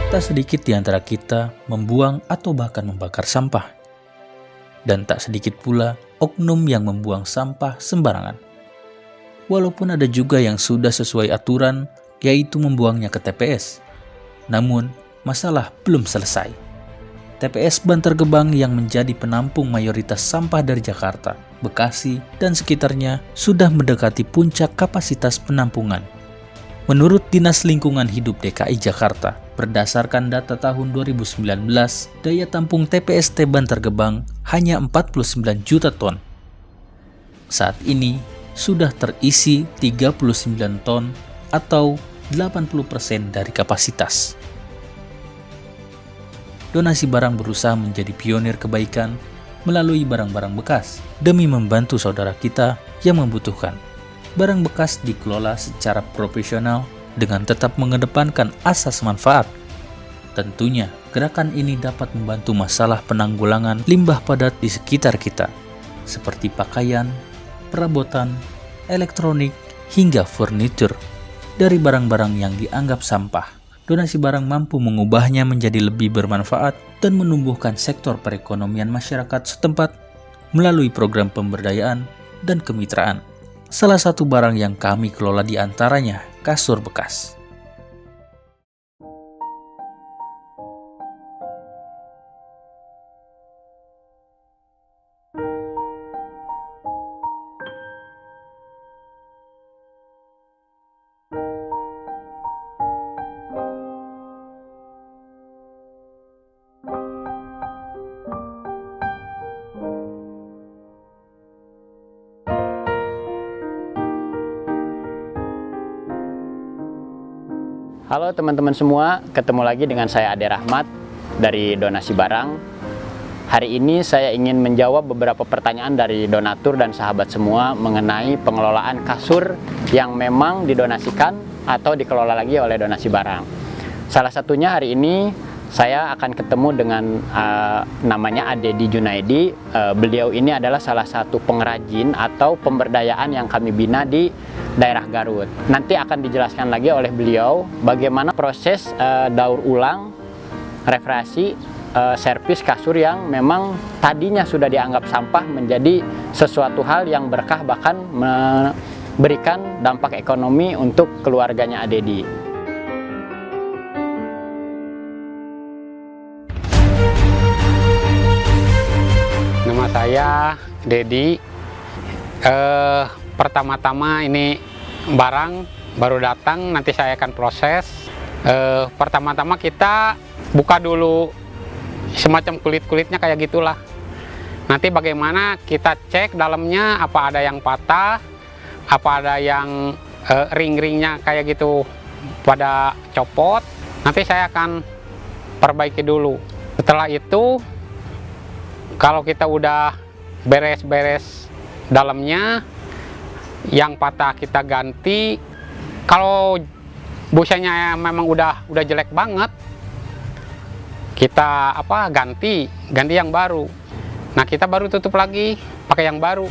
Tak sedikit di antara kita membuang atau bahkan membakar sampah. Dan tak sedikit pula oknum yang membuang sampah sembarangan. Walaupun ada juga yang sudah sesuai aturan, yaitu membuangnya ke TPS. Namun, masalah belum selesai. TPS Bantar Gebang yang menjadi penampung mayoritas sampah dari Jakarta, Bekasi, dan sekitarnya sudah mendekati puncak kapasitas penampungan. Menurut Dinas Lingkungan Hidup DKI Jakarta, berdasarkan data tahun 2019, daya tampung TPST Bantar Gebang hanya 49 juta ton. Saat ini, sudah terisi 39 ton atau 80% dari kapasitas. Donasi barang berusaha menjadi pionir kebaikan melalui barang-barang bekas demi membantu saudara kita yang membutuhkan. Barang bekas dikelola secara profesional dengan tetap mengedepankan asas manfaat. Tentunya, gerakan ini dapat membantu masalah penanggulangan limbah padat di sekitar kita, seperti pakaian, perabotan, elektronik, hingga furnitur. Dari barang-barang yang dianggap sampah, donasi barang mampu mengubahnya menjadi lebih bermanfaat dan menumbuhkan sektor perekonomian masyarakat setempat melalui program pemberdayaan dan kemitraan. Salah satu barang yang kami kelola di antaranya kasur bekas. Halo teman-teman semua, ketemu lagi dengan saya Ade Rahmat dari Donasi Barang. Hari ini saya ingin menjawab beberapa pertanyaan dari donatur dan sahabat semua mengenai pengelolaan kasur yang memang didonasikan atau dikelola lagi oleh Donasi Barang. Salah satunya hari ini saya akan ketemu dengan namanya Adedi Junaidi. Beliau ini adalah salah satu pengrajin atau pemberdayaan yang kami bina di daerah Garut. Nanti akan dijelaskan lagi oleh beliau bagaimana proses daur ulang, refrasi, servis kasur yang memang tadinya sudah dianggap sampah menjadi sesuatu hal yang berkah, bahkan memberikan dampak ekonomi untuk keluarganya Adedi. Nama saya Dedi. Pertama-tama ini barang baru datang, nanti saya akan proses. Pertama-tama kita buka dulu semacam kulit-kulitnya kayak gitulah. Nanti bagaimana kita cek dalamnya, apa ada yang patah, apa ada yang ring-ringnya kayak gitu pada copot. Nanti saya akan perbaiki dulu. Setelah itu, kalau kita udah beres-beres dalamnya, yang patah kita ganti. Kalau busanya memang udah jelek banget, kita ganti yang baru. Nah, kita baru tutup lagi pakai yang baru.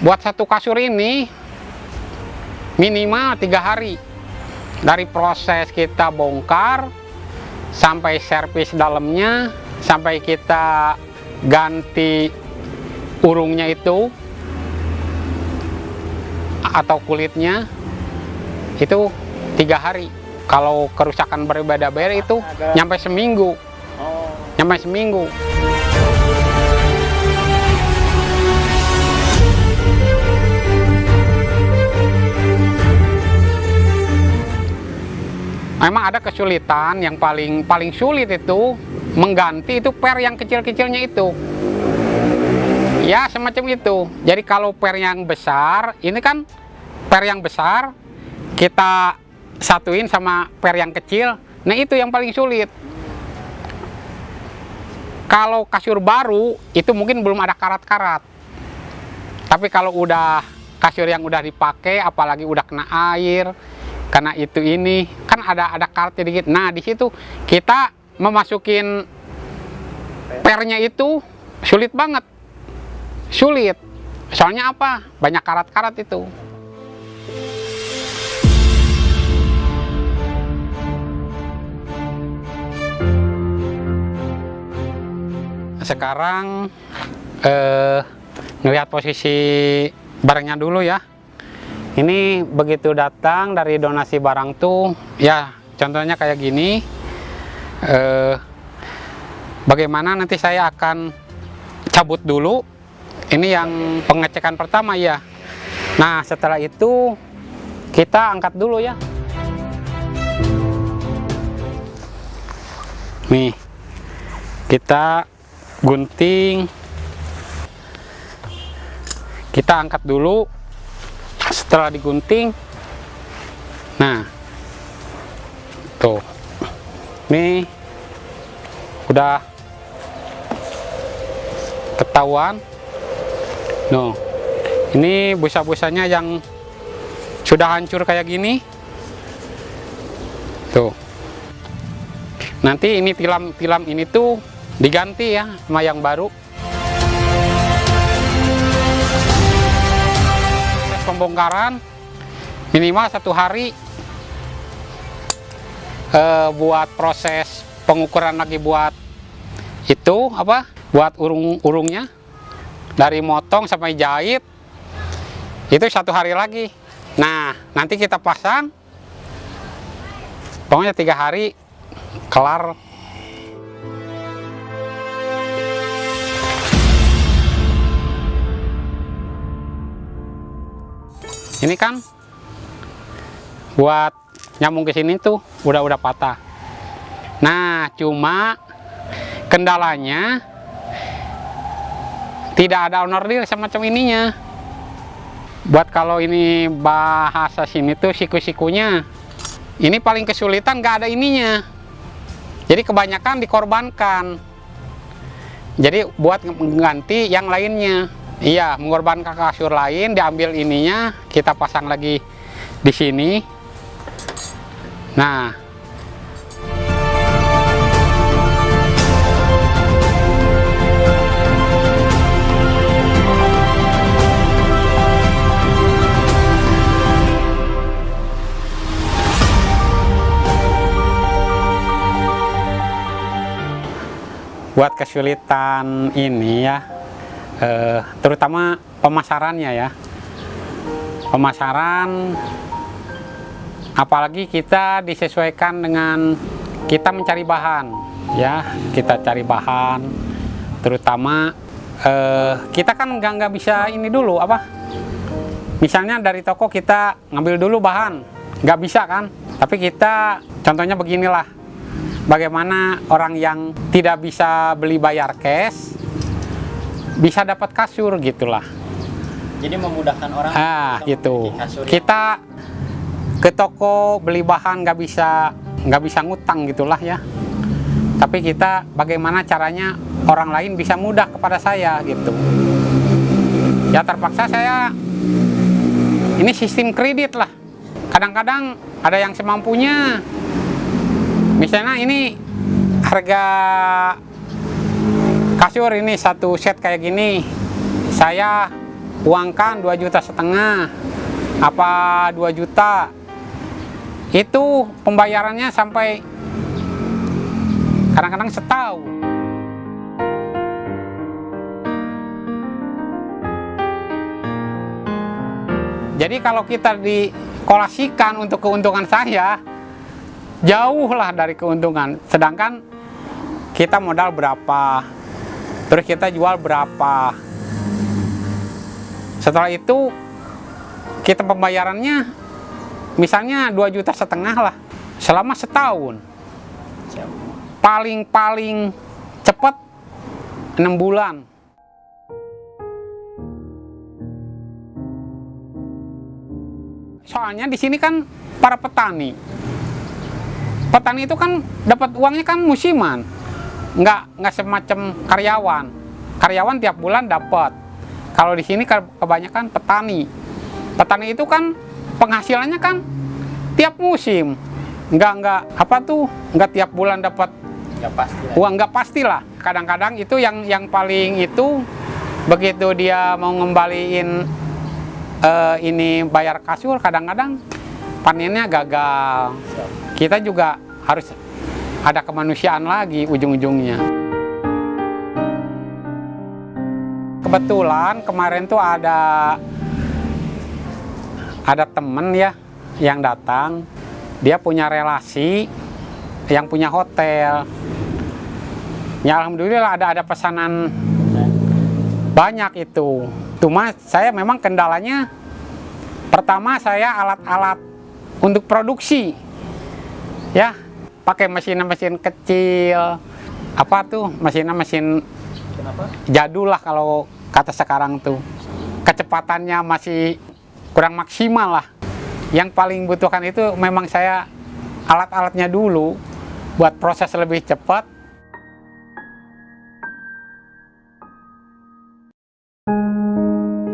Buat satu kasur ini minimal 3 hari dari proses kita bongkar sampai servis dalamnya, sampai kita ganti urungnya itu atau kulitnya, itu 3 hari. Kalau kerusakan berbeda-beda itu nyampe seminggu. Memang ada kesulitan, yang paling sulit itu mengganti itu per yang kecil-kecilnya itu. Ya, semacam itu. Jadi kalau per yang besar, ini kan per yang besar kita satuin sama per yang kecil. Nah, itu yang paling sulit. Kalau kasur baru itu mungkin belum ada karat-karat. Tapi kalau udah kasur yang udah dipakai, apalagi udah kena air, karena itu ini kan ada karatnya dikit. Nah, di situ kita memasukin pernya itu sulit banget. Soalnya apa? Banyak karat-karat itu. sekarang ngelihat posisi barangnya dulu ya. Ini begitu datang dari donasi barang tuh, ya contohnya kayak gini. Bagaimana nanti saya akan cabut dulu. Ini yang pengecekan pertama ya. Nah setelah itu kita angkat dulu ya. Nih, kita gunting, kita angkat dulu. Setelah digunting, nah tuh, nih udah ketahuan. No, ini busa-busanya yang sudah hancur kayak gini. Tuh, nanti ini tilam ini tuh diganti ya sama yang baru. Pembongkaran minimal 1 hari, buat proses pengukuran lagi, buat itu apa, buat urung-urungnya dari motong sampai jahit itu 1 hari lagi. Nah nanti kita pasang, pokoknya 3 hari kelar. Ini kan buat nyambung ke sini tuh udah patah. Nah, cuma kendalanya tidak ada onordil semacam ininya. Buat kalau ini bahasa sini tuh siku-sikunya, ini paling kesulitan nggak ada ininya. Jadi kebanyakan dikorbankan. Jadi buat mengganti yang lainnya. Iya, mengorbankan kasur lain, diambil ininya, kita pasang lagi di sini. Nah, buat kesulitan ini ya, terutama pemasarannya ya. Pemasaran, apalagi kita disesuaikan dengan kita mencari bahan ya. Kita cari bahan, terutama kita kan nggak bisa ini dulu apa, misalnya dari toko kita ngambil dulu bahan, nggak bisa kan. Tapi kita contohnya beginilah, bagaimana orang yang tidak bisa beli bayar cash bisa dapat kasur gitulah. Jadi memudahkan orang. Gitu. Kasur ya. Kita ke toko beli bahan nggak bisa ngutang gitulah ya. Tapi kita bagaimana caranya orang lain bisa mudah kepada saya gitu. Ya terpaksa saya ini sistem kredit lah. Kadang-kadang ada yang semampunya. Misalnya ini harga kasur ini 1 set kayak gini, saya uangkan 2,5 juta, apa 2 juta, itu pembayarannya sampai kadang-kadang setahun. Jadi kalau kita dikolasikan untuk keuntungan saya, jauh lah dari keuntungan. Sedangkan kita modal berapa, terus kita jual berapa. Setelah itu kita pembayarannya misalnya 2,5 juta lah selama setahun. Paling cepat 6 bulan. Soalnya di sini kan para petani itu kan dapat uangnya kan musiman, nggak semacam karyawan tiap bulan dapat. Kalau di sini kebanyakan petani itu kan penghasilannya kan tiap musim, nggak tiap bulan dapat uang, nggak pastilah. Kadang-kadang itu yang paling itu, begitu dia mau ngembaliin ini bayar kasur, kadang-kadang panennya gagal. Kita juga harus ada kemanusiaan lagi ujung-ujungnya. kebetulan kemarin tuh ada temen ya yang datang, dia punya relasi yang punya hotel. Ya alhamdulillah ada pesanan banyak itu. Cuma saya memang kendalanya, pertama saya alat-alat untuk produksi, ya pakai mesin-mesin kecil, apa tuh mesin jadul lah kalau kata sekarang tuh. Kecepatannya masih kurang maksimal lah. Yang paling butuhkan itu memang saya alat-alatnya dulu buat proses lebih cepat.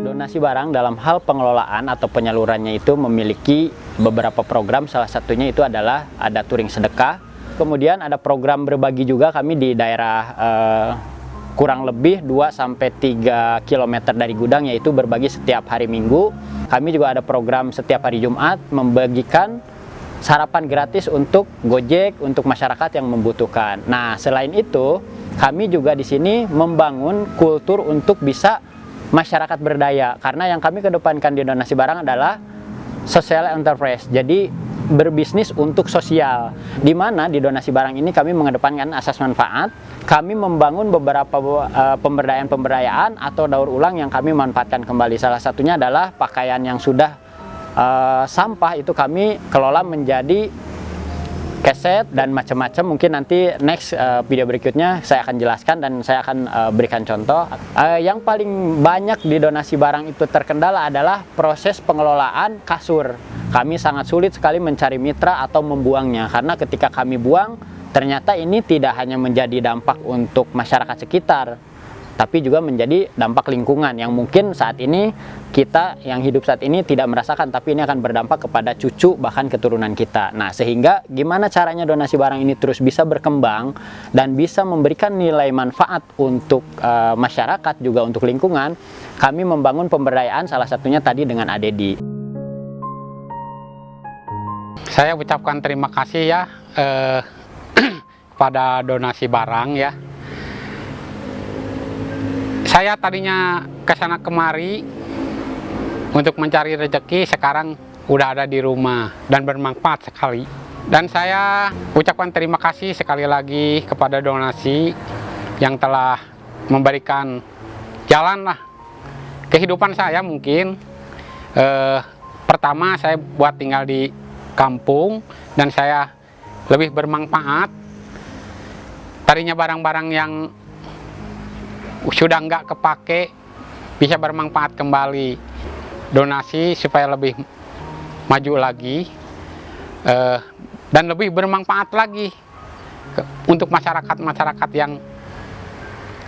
Donasi barang dalam hal pengelolaan atau penyalurannya itu memiliki beberapa program, salah satunya itu adalah ada touring sedekah. Kemudian ada program berbagi juga kami di daerah kurang lebih 2-3 km dari gudang, yaitu berbagi setiap hari Minggu. Kami juga ada program setiap hari Jumat membagikan sarapan gratis untuk Gojek, untuk masyarakat yang membutuhkan. Nah, selain itu, kami juga di sini membangun kultur untuk bisa masyarakat berdaya, karena yang kami kedepankan di donasi barang adalah social enterprise. Jadi berbisnis untuk sosial, di mana di donasi barang ini kami mengedepankan asas manfaat. Kami membangun beberapa pemberdayaan atau daur ulang yang kami manfaatkan kembali. Salah satunya adalah pakaian yang sudah sampah itu kami kelola menjadi keset dan macam-macam. Mungkin nanti next video berikutnya saya akan jelaskan dan saya akan berikan contoh. Yang paling banyak di donasi barang itu terkendala adalah proses pengelolaan kasur. Kami sangat sulit sekali mencari mitra atau membuangnya, karena ketika kami buang, ternyata ini tidak hanya menjadi dampak untuk masyarakat sekitar, tapi juga menjadi dampak lingkungan yang mungkin saat ini kita yang hidup saat ini tidak merasakan, tapi ini akan berdampak kepada cucu bahkan keturunan kita. Nah, sehingga gimana caranya donasi barang ini terus bisa berkembang dan bisa memberikan nilai manfaat untuk masyarakat juga untuk lingkungan, kami membangun pemberdayaan salah satunya tadi dengan ADEDI. Saya ucapkan terima kasih ya pada donasi barang ya. Saya tadinya kesana kemari untuk mencari rezeki, sekarang udah ada di rumah dan bermanfaat sekali. Dan saya ucapkan terima kasih sekali lagi kepada donasi yang telah memberikan jalan lah kehidupan saya mungkin. Pertama saya buat tinggal di kampung dan saya lebih bermanfaat. Tadinya barang-barang yang sudah nggak kepake bisa bermanfaat kembali. Donasi supaya lebih maju lagi dan lebih bermanfaat lagi untuk masyarakat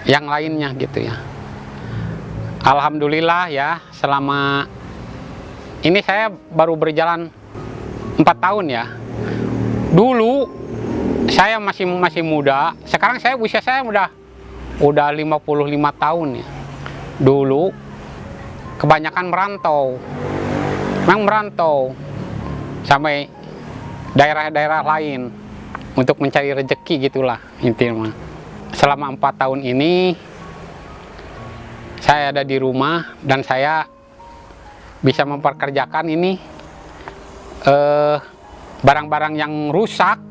yang lainnya gitu ya. Alhamdulillah ya, selama ini saya baru berjalan 4 tahun ya. Dulu saya masih muda, sekarang usia saya udah 55 tahun ya. Dulu kebanyakan merantau, memang merantau sampai daerah-daerah lain untuk mencari rezeki gitulah intinya. Selama 4 tahun ini saya ada di rumah dan saya bisa memperkerjakan ini barang-barang yang rusak.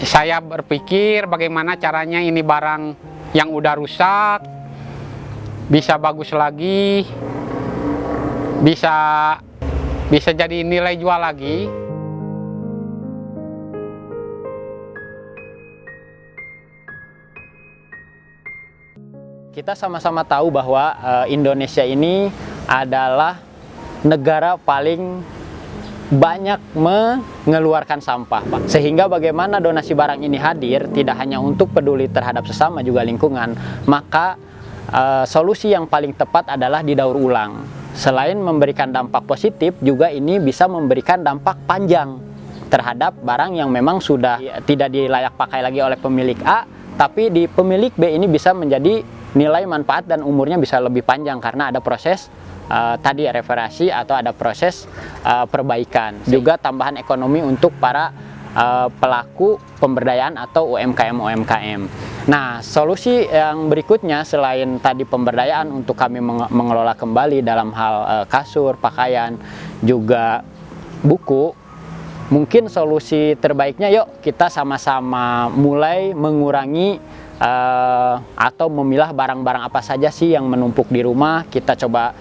Saya berpikir bagaimana caranya ini barang yang udah rusak bisa bagus lagi, bisa jadi nilai jual lagi. Kita sama-sama tahu bahwa Indonesia ini adalah negara paling banyak mengeluarkan sampah, Pak. Sehingga bagaimana donasi barang ini hadir tidak hanya untuk peduli terhadap sesama juga lingkungan, maka solusi yang paling tepat adalah didaur ulang. Selain memberikan dampak positif, juga ini bisa memberikan dampak panjang terhadap barang yang memang sudah tidak dilayak pakai lagi oleh pemilik A, tapi di pemilik B ini bisa menjadi nilai manfaat dan umurnya bisa lebih panjang karena ada proses tadi reparasi atau ada proses perbaikan. Juga tambahan ekonomi untuk para pelaku pemberdayaan atau UMKM. Nah, solusi yang berikutnya selain tadi pemberdayaan untuk kami mengelola kembali dalam hal kasur, pakaian, juga buku, mungkin solusi terbaiknya yuk kita sama-sama mulai mengurangi atau memilah barang-barang apa saja sih yang menumpuk di rumah. Kita coba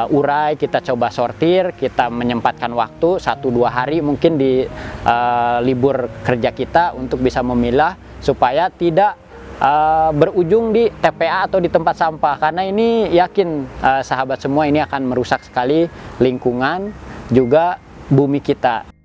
urai, kita coba sortir, kita menyempatkan waktu 1-2 hari mungkin di libur kerja kita untuk bisa memilah supaya tidak berujung di TPA atau di tempat sampah, karena ini yakin sahabat semua ini akan merusak sekali lingkungan juga bumi kita.